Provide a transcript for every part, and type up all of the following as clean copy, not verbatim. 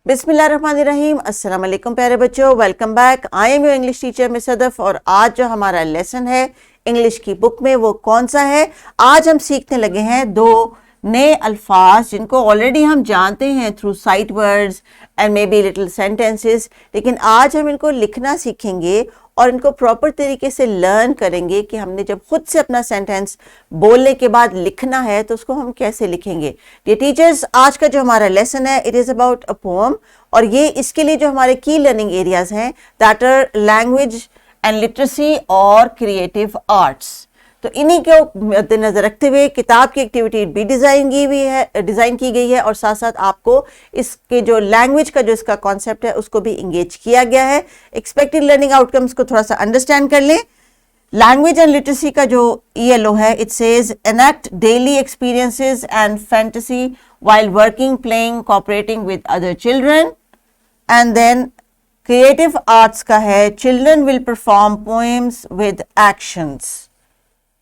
बिस्मिल्लाहिर्रहमानिर्रहीम। अस्सलाम वालेकुम प्यारे बच्चों, welcome back. I am your English teacher miss Sadaf. और आज जो हमारा लेसन है इंग्लिश की बुक में वो कौन सा है? आज हम सीखने लगे हैं दो नए अल्फाज जिनको ऑलरेडी हम जानते हैं through sight words and may be little sentences, लेकिन आज हम इनको लिखना सीखेंगे और इनको प्रॉपर तरीके से लर्न करेंगे कि हमने जब खुद से अपना सेंटेंस बोलने के बाद लिखना है तो उसको हम कैसे लिखेंगे। ये टीचर्स, आज का जो हमारा लेसन है it is about a poem, और ये इसके लिए जो हमारे की लर्निंग एरियाज हैं that are language and literacy और क्रिएटिव आर्ट्स। तो इन्हीं को मद्देनजर रखते हुए किताब की एक्टिविटी भी डिज़ाइन की गई है और साथ साथ आपको इसके जो लैंग्वेज का जो इसका कॉन्सेप्ट है उसको भी इंगेज किया गया है। एक्सपेक्टेड लर्निंग आउटकम्स को थोड़ा सा अंडरस्टैंड कर लें। लैंग्वेज एंड लिटरेसी का जो ELO है, it says enact daily experiences and fantasy while working, playing, cooperating with other children. And then creative arts का है children will perform poems with actions.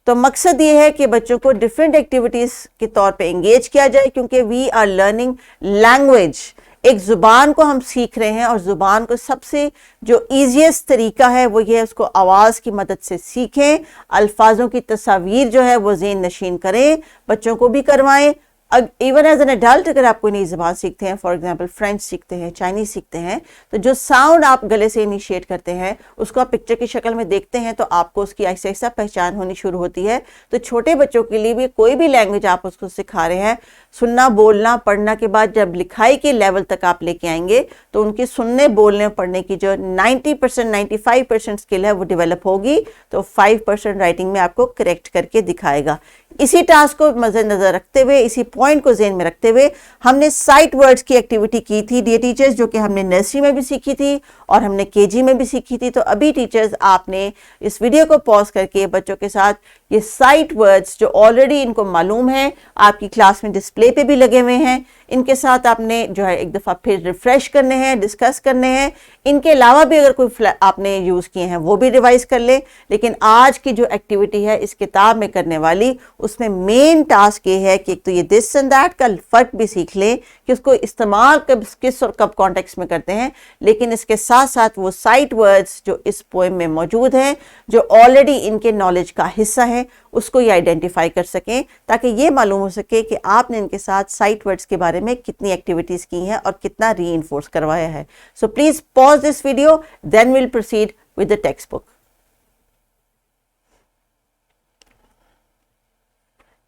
तो मकसद ये है कि बच्चों को डिफरेंट एक्टिविटीज के तौर पे एंगेज किया जाए, क्योंकि वी आर लर्निंग लैंग्वेज। एक जुबान को हम सीख रहे हैं और जुबान को सबसे जो ईजीएस्ट तरीका है वो ये है उसको आवाज़ की मदद से सीखें। अल्फाजों की तस्वीर जो है वो ज़हन नशीन करें, बच्चों को भी करवाएं। इवन एज एन एडल्ट अगर आप कोई नई ज़बान सीखते हैं, फॉर एग्जांपल फ्रेंच सीखते हैं, चाइनीज़ सीखते हैं, तो जो साउंड आप गले से इनिशिएट करते हैं उसको आप पिक्चर की शक्ल में देखते हैं तो आपको उसकी ऐसा ऐसा पहचान होनी शुरू होती है। तो छोटे बच्चों के लिए भी कोई भी लैंग्वेज आप उसको सिखा रहे हैं, सुनना बोलना पढ़ना के बाद जब लिखाई के लेवल तक आप लेके आएंगे तो उनकी सुनने बोलने पढ़ने की जो 90% 95% स्किल है वो डेवलप होगी, तो 5% राइटिंग में आपको करेक्ट करके दिखाएगा। इसी टास्क को मद्देनजर रखते हुए, इसी पॉइंट को ज़हन में रखते हुए हमने साइट वर्ड्स की एक्टिविटी की थी डियर टीचर्स, जो कि हमने नर्सरी में भी सीखी थी और हमने KG में भी सीखी थी। तो अभी टीचर्स आपने इस वीडियो को पॉज करके बच्चों के साथ ये साइट वर्ड्स जो ऑलरेडी इनको मालूम है, आपकी क्लास में डिस्प्ले पे भी लगे हुए हैं, इनके साथ आपने जो है एक दफ़ा फिर रिफ्रेश करने हैं, डिस्कस करने हैं। इनके अलावा भी अगर कोई आपने यूज़ किए हैं वो भी रिवाइज कर ले। लेकिन आज की जो एक्टिविटी है इस किताब में करने वाली, उसमें मेन टास्क ये है कि एक तो ये दिस एंड दैट का फ़र्क भी सीख लें कि उसको इस्तेमाल कब किस और कब कॉन्टेक्स्ट में करते हैं, लेकिन इसके साथ साथ वो साइट वर्ड्स जो इस पोएम में मौजूद हैं, जो ऑलरेडी इनके नॉलेज का हिस्सा है, उसको ये आइडेंटिफाई कर सकें, ताकि ये मालूम हो सके कि आपने इनके साथ साइट वर्ड्स के बारे में कितनी एक्टिविटीज़ की हैं और कितना रीइंफोर्स करवाया है। So please pause this video, then will proceed with the textbook.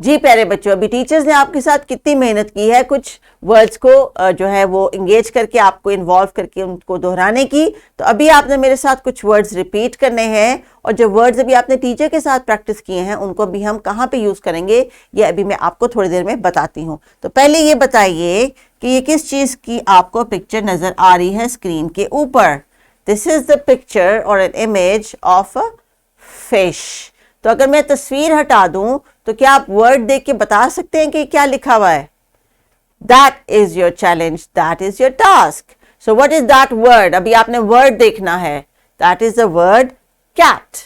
जी प्यारे बच्चों, अभी टीचर्स ने आपके साथ कितनी मेहनत की है कुछ वर्ड्स को जो है वो इंगेज करके आपको इन्वॉल्व करके उनको दोहराने की। तो अभी आपने मेरे साथ कुछ वर्ड्स रिपीट करने हैं, और जो वर्ड्स अभी आपने टीचर के साथ प्रैक्टिस किए हैं उनको भी हम कहाँ पे यूज़ करेंगे ये अभी मैं आपको थोड़ी देर में बताती हूँ। तो पहले ये बताइए कि ये किस चीज़ की आपको पिक्चर नज़र आ रही है स्क्रीन के ऊपर। दिस इज़ द पिक्चर और an image of a fish. तो अगर मैं तस्वीर हटा दूं तो क्या आप वर्ड देख के बता सकते हैं कि क्या लिखा हुआ है? That is your challenge, that is your task. So what is that word? अभी आपने वर्ड देखना है। That is the word cat.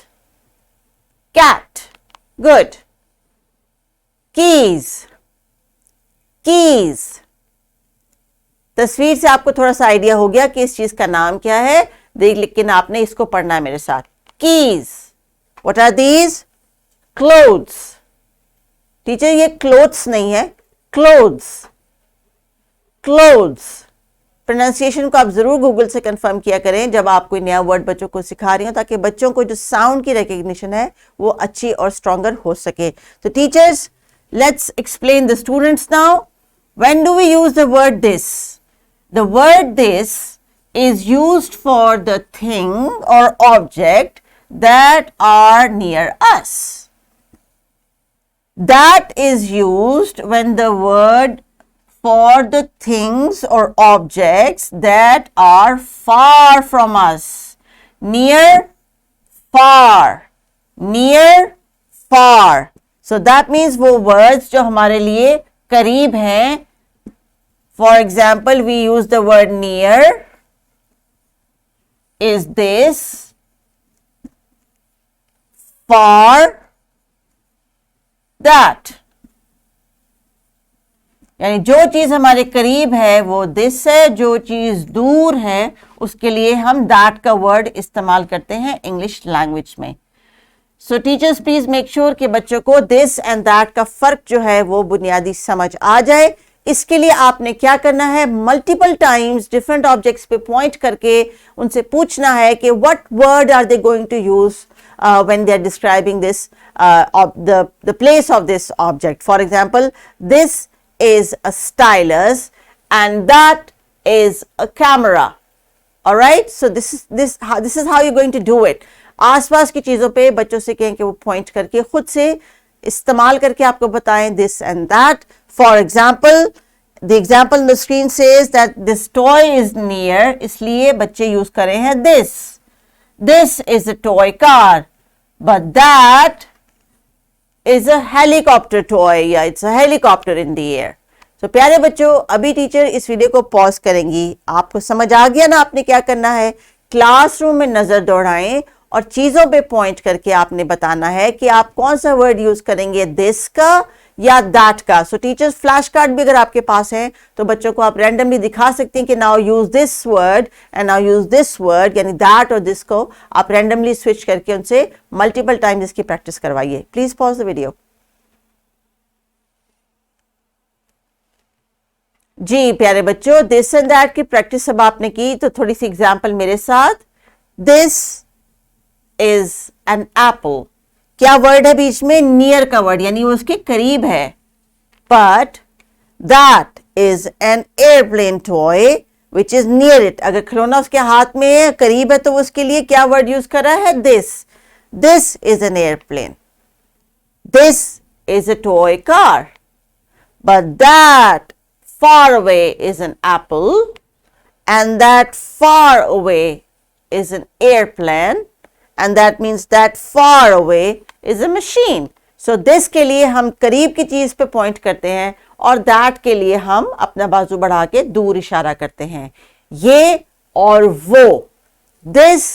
Cat, good. Keys, keys. तस्वीर से आपको थोड़ा सा आइडिया हो गया कि इस चीज का नाम क्या है, लेकिन आपने इसको पढ़ना है मेरे साथ। Keys. What are these? Clothes. Teacher ये क्लोथ्स नहीं है, क्लोथ्स। क्लोथ्स प्रोनाउंसिएशन को आप जरूर गूगल से कंफर्म किया करें जब आप कोई नया वर्ड बच्चों को सिखा रही हो, ताकि बच्चों को जो साउंड की रिकग्निशन है वो अच्छी और स्ट्रॉन्गर हो सके। तो teachers, let's explain the students now. When do we use the word this? The word this is used for the thing और object that are near us. That is used when the word for the things or objects that are far from us. Near, far. Near, far. So that means वो words जो हमारे लिए करीब हैं. For example, we use the word near is this. For that. यानी जो चीज हमारे करीब है वो दिस है, जो चीज दूर है उसके लिए हम दैट का वर्ड इस्तेमाल करते हैं इंग्लिश लैंग्वेज में। सो टीचर्स प्लीज मेक श्योर कि बच्चों को दिस एंड दैट का फर्क जो है वो बुनियादी समझ आ जाए। इसके लिए आपने क्या करना है, मल्टीपल टाइम्स डिफरेंट ऑब्जेक्ट्स पे पॉइंट करके उनसे पूछना है कि what word are they going to use when they are describing this the place of this object. For example, this is a stylus and that is a camera. All right, so this is how you're going to do it. आसपास की चीजों पे बच्चों से कहें कि वो point करके खुद से इस्तेमाल करके आपको बताएं this and that. For example, the example on the screen says that this toy is near, इसलिए बच्चे यूज कर रहे हैं this. This is a toy car, but that is a helicopter toy. Yeah, it's a helicopter in the air. So प्यारे बच्चों, अभी teacher इस video को पॉज करेंगी। आपको समझ आ गया ना आपने क्या करना है? क्लासरूम में नजर दौड़ाएं और चीजों पे पॉइंट करके आपने बताना है कि आप कौन सा वर्ड यूज करेंगे, दिस का या दैट का। सो टीचर्स फ्लैश कार्ड भी अगर आपके पास है तो बच्चों को आप रैंडमली दिखा सकते हैं कि now use this word and now use this word, यानी दैट और दिस को आप रैंडमली स्विच करके उनसे मल्टीपल टाइम्स इसकी प्रैक्टिस करवाइए। Please pause the video. जी प्यारे बच्चों, दिस एंड दैट की प्रैक्टिस अब आपने की तो थोड़ी सी एग्जाम्पल मेरे साथ। दिस इज एन एप्पल, क्या वर्ड है बीच में? नियर का वर्ड, यानी वो उसके करीब है। But that is an airplane toy which is near it, अगर खिलौना उसके हाथ में है, करीब है, तो वो उसके लिए क्या वर्ड यूज कर रहा है? This. This is an airplane, this is a toy car, but that far away is an apple and that far away is an airplane and that means that far away is a machine. So this के लिए हम करीब की चीज पे point करते हैं और that के लिए हम अपना बाजू बढ़ा के दूर इशारा करते हैं। ये और वो, this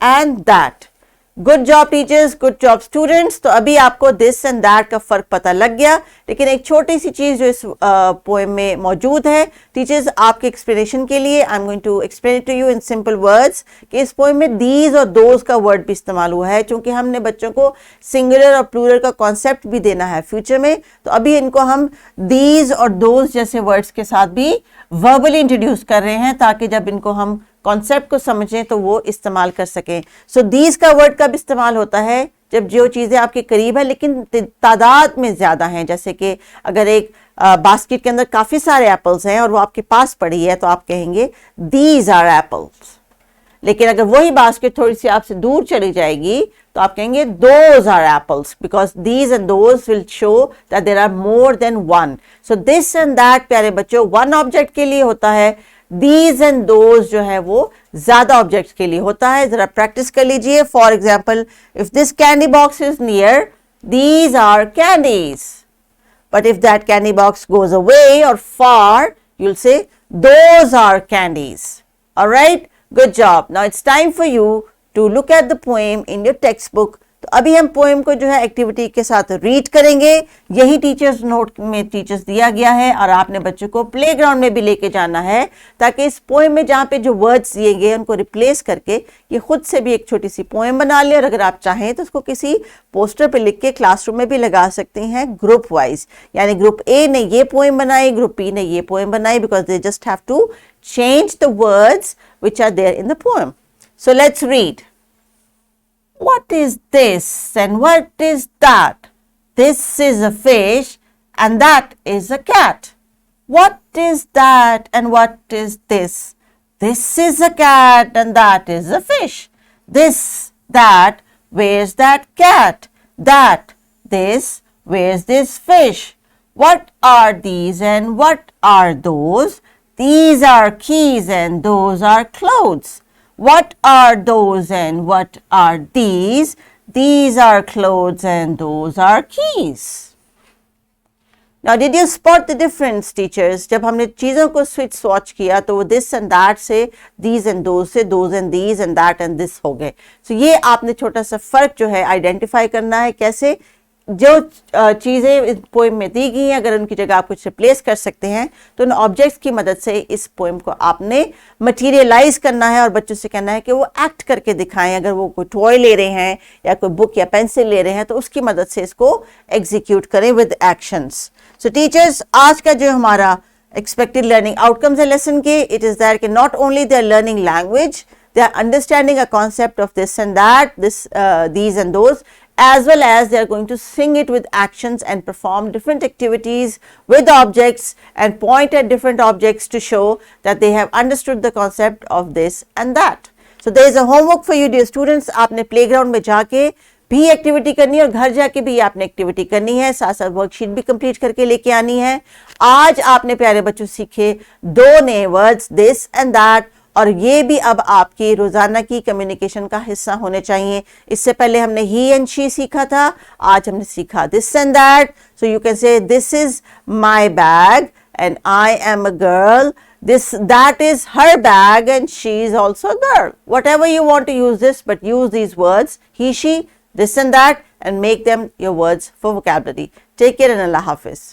and that. Good job teachers, good job students. तो अभी आपको दिस एंड दैट का फर्क पता लग गया, लेकिन एक छोटी सी चीज जो इस पोएम में मौजूद है टीचर्स आपके एक्सप्लेनेशन के लिए, I am going to explain to you in simple words कि इस पोएम में दीज और दोज का वर्ड भी इस्तेमाल हुआ है, क्योंकि हमने बच्चों को सिंगुलर और प्लूरल का कॉन्सेप्ट भी देना है फ्यूचर में। तो अभी इनको हम दीज और दोज जैसे वर्ड्स के साथ भी वर्बली इंट्रोड्यूस कर रहे हैं ताकि जब इनको हम कॉन्सेप्ट को समझें तो वो इस्तेमाल कर सकें। सो दीज का वर्ड कब इस्तेमाल होता है? जब जो चीजें आपके करीब है लेकिन तादाद में ज्यादा हैं, जैसे कि अगर एक बास्केट के अंदर काफी सारे एप्पल्स हैं और वो आपके पास पड़ी है तो आप कहेंगे दीज आर एप्पल्स। लेकिन अगर वही बास्केट थोड़ी सी आपसे दूर चली जाएगी तो आप कहेंगे those are apples, because these and those will show that there are more than one. So this and that प्यारे बच्चों वन ऑब्जेक्ट के लिए होता है, दीज एंड दोज जो है वो ज्यादा ऑब्जेक्ट्स के लिए होता है। जरा प्रैक्टिस कर लीजिए। For example, if this candy box is near, these are candies, but if that candy box goes away और far, you'll say those are candies. All right, good job. Now it's time for you to look at the poem in your textbook. तो अभी हम poem को जो है activity के साथ read करेंगे। यही टीचर्स नोट में टीचर्स दिया गया है और आपने बच्चों को प्लेग्राउंड में भी लेके जाना है ताकि इस पोएम में जहाँ पे जो वर्ड्स दिए गए उनको रिप्लेस करके ये खुद से भी एक छोटी सी पोएम बना ले, और अगर आप चाहें तो उसको किसी पोस्टर पे लिख के क्लासरूम में भी लगा सकती हैं ग्रुप वाइज, यानी ग्रुप ए ने ये पोएम बनाई, ग्रुप बी ने ये पोएम बनाई, because they just have to change the words which are there in the poem. So let's read. What is this and what is that? This is a fish and that is a cat. What is that and what is this? This is a cat and that is a fish. This, that, where's that cat? That, this, where's this fish? What are these and what are those? These are keys and those are clothes. What are those and what are these? These are clothes and those are keys. Now did you spot the difference teachers? जब हमने चीजों को switch swatch किया तो वो this and that से these and those से those and these and that and this हो गए। So ये आपने छोटा सा फर्क जो है identify करना है। कैसे? जो चीज़ें इस पोएम में दी गई हैं, अगर उनकी जगह आप कुछ रिप्लेस कर सकते हैं तो उन ऑब्जेक्ट्स की मदद से इस पोएम को आपने मटीरियलाइज करना है और बच्चों से कहना है कि वो एक्ट करके दिखाएं। अगर वो कोई टॉय ले रहे हैं या कोई बुक या पेंसिल ले रहे हैं तो उसकी मदद से इसको एग्जीक्यूट करें विद एक्शंस। सो टीचर्स, आज का जो हमारा एक्सपेक्टेड लर्निंग आउटकम्स है लेसन के, इट इज़ दैट कि not only they are learning language, they are understanding a concept of this and that, these and those, as well as they are going to sing it with actions and perform different activities with objects and point at different objects to show that they have understood the concept of this and that. So there is a homework for you dear students. आपने playground में जाके भी activity करनी है और घर जाके भी आपने एक्टिविटी करनी है, साथ साथ वर्कशीट भी कंप्लीट करके लेके आनी है। आज आपने प्यारे बच्चों सीखे 2 नए वर्ड्स, दिस एंड दैट, और ये भी अब आपकी रोजाना की कम्युनिकेशन का हिस्सा होने चाहिए। इससे पहले हमने ही एंड शी सीखा था, आज हमने सीखा this and that. So you can say this is my bag and I am a girl, this that is her bag and she is also a girl. Whatever you want to use this, but use these words, he, she, this and that, and make them your words for vocabulary. Take care and Allah Hafiz.